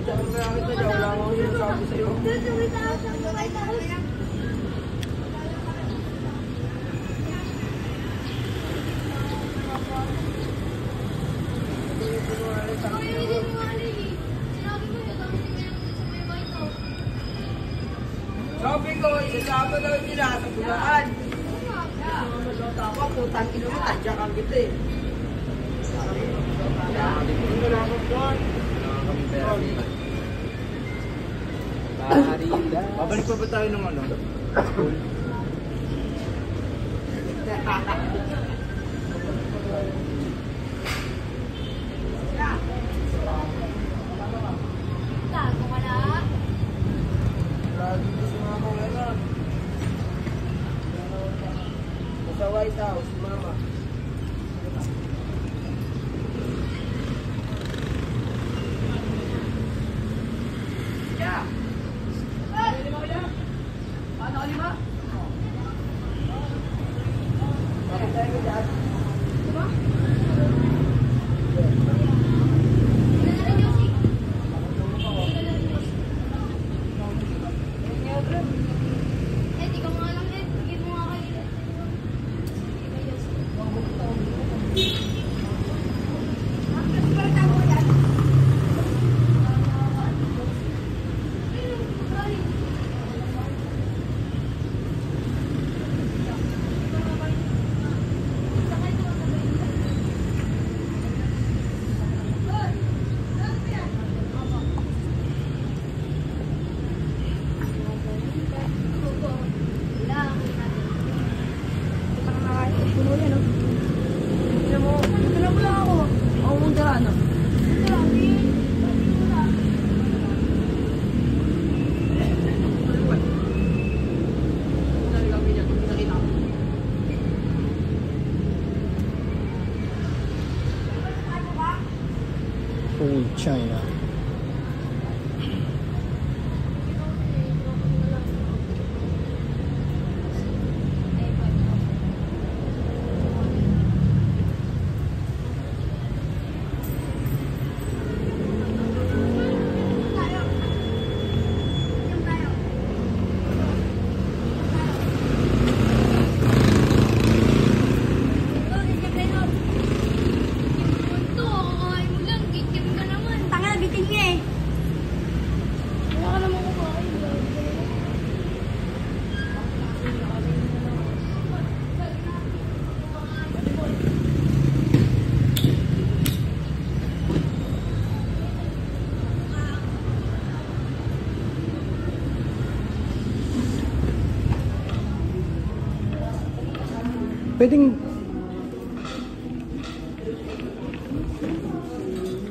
Sabi ko, isasama na nila sa bulaan. Ako, putang ino mo, tadya kang kita eh. Babalik pa ba tayo ng ano? School? Sa White House, mama. Yeah. Lima kaya? Ano lima? Bakit tayo dyan? Lima? Old China.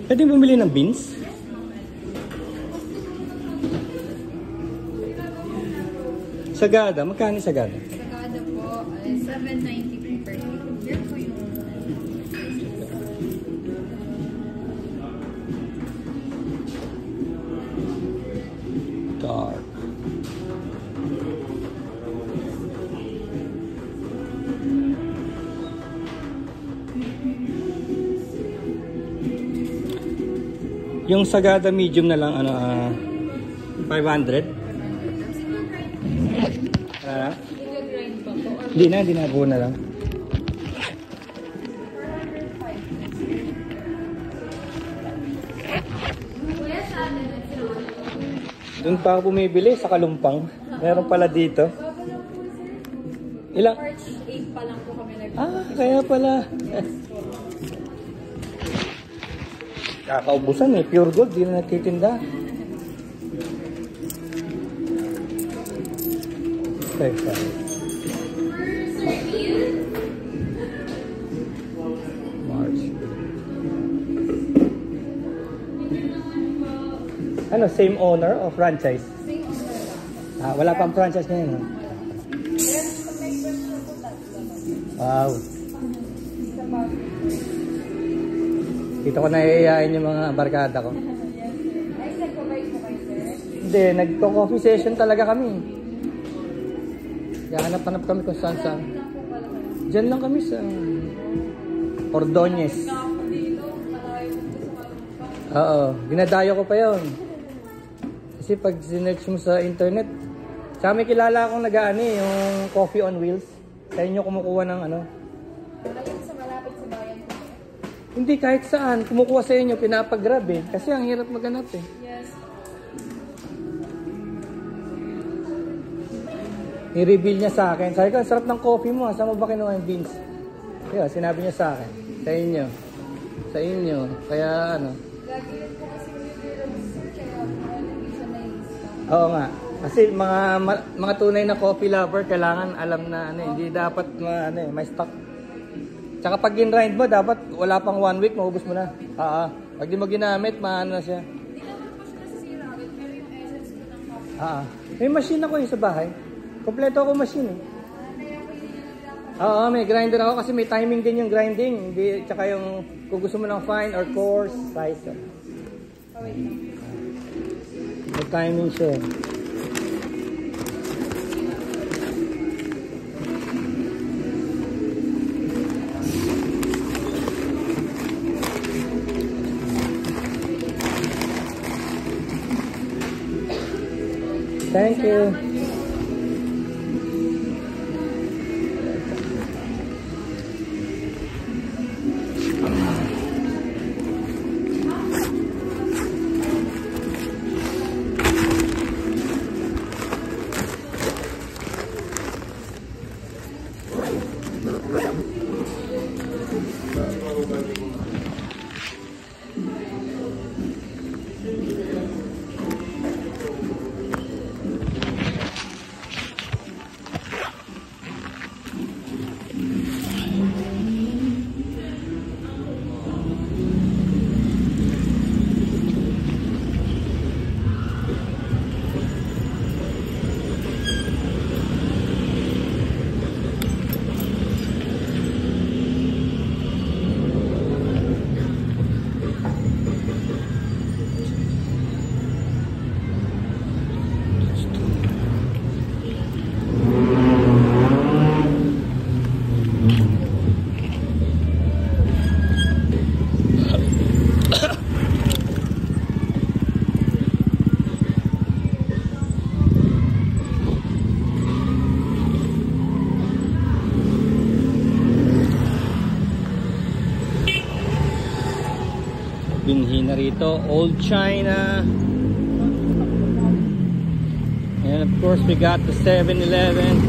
Pwedeng bumili ng beans? Sagada, magkano sagada? Sagada po, 7.90 per kilo. Yan po yung dark. Yung sagada medium na lang, ano, 500? Hindi na, buo na lang. Doon pa ako bumibili sa Kalumpang. Meron pala dito. Ilang? March 8 pa lang po kami Kaya pala. Kakaubusan eh. Pure gold, di na nagtitinda. Teka. March. Ano, same owner o franchise? Same owner. Wala pang franchise ngayon. Wow. Dito ko naiiyain yung mga barkada ko. Ay, nag-provide po kayo, sir? Hindi, nagko-coffee session talaga kami. Hanap-hanap kami kung saan-saan. Diyan lang kami sa Ordonez. Oo, dinadayo ko pa yun. Kasi pag sinearch mo sa internet, sa amin kilala akong nag-ano yung Coffee on Wheels. Sa inyo kumukuha ng ano. Ayun sa malapit sa bayan ko. Hindi, kahit saan. Kumukuha sa inyo, pinapag-grab eh. Kasi ang hirap maghanap eh. Yes. I-reveal niya sa akin. Sabi ko, ang sarap ng coffee mo. Saan mo ba kinuha yung beans? Kaya sinabi niya sa akin. Sa inyo. Sa inyo. Kaya ano. Lagi rin po kasi nag-research kaya hindi siya na-install. Oo nga. Kasi mga tunay na coffee lover, kailangan alam na ano, hindi dapat may stock. Tsaka pag gin-grind mo, dapat wala pang 1 week, maubos mo na. Pag di mo ginamit, maano na siya. Hindi naman po siya nasisira agad, pero yung essence ko ng coffee. May machine ako sa bahay. Kompleto ako machine eh. Kaya ko hindi nila May grinder ako kasi may timing din yung grinding. Hindi, tsaka yung kung gusto mo ng fine or coarse size. wait lang. May timing siya. Thank you. Binhi na rito, Old China. And of course we got the 7-Eleven.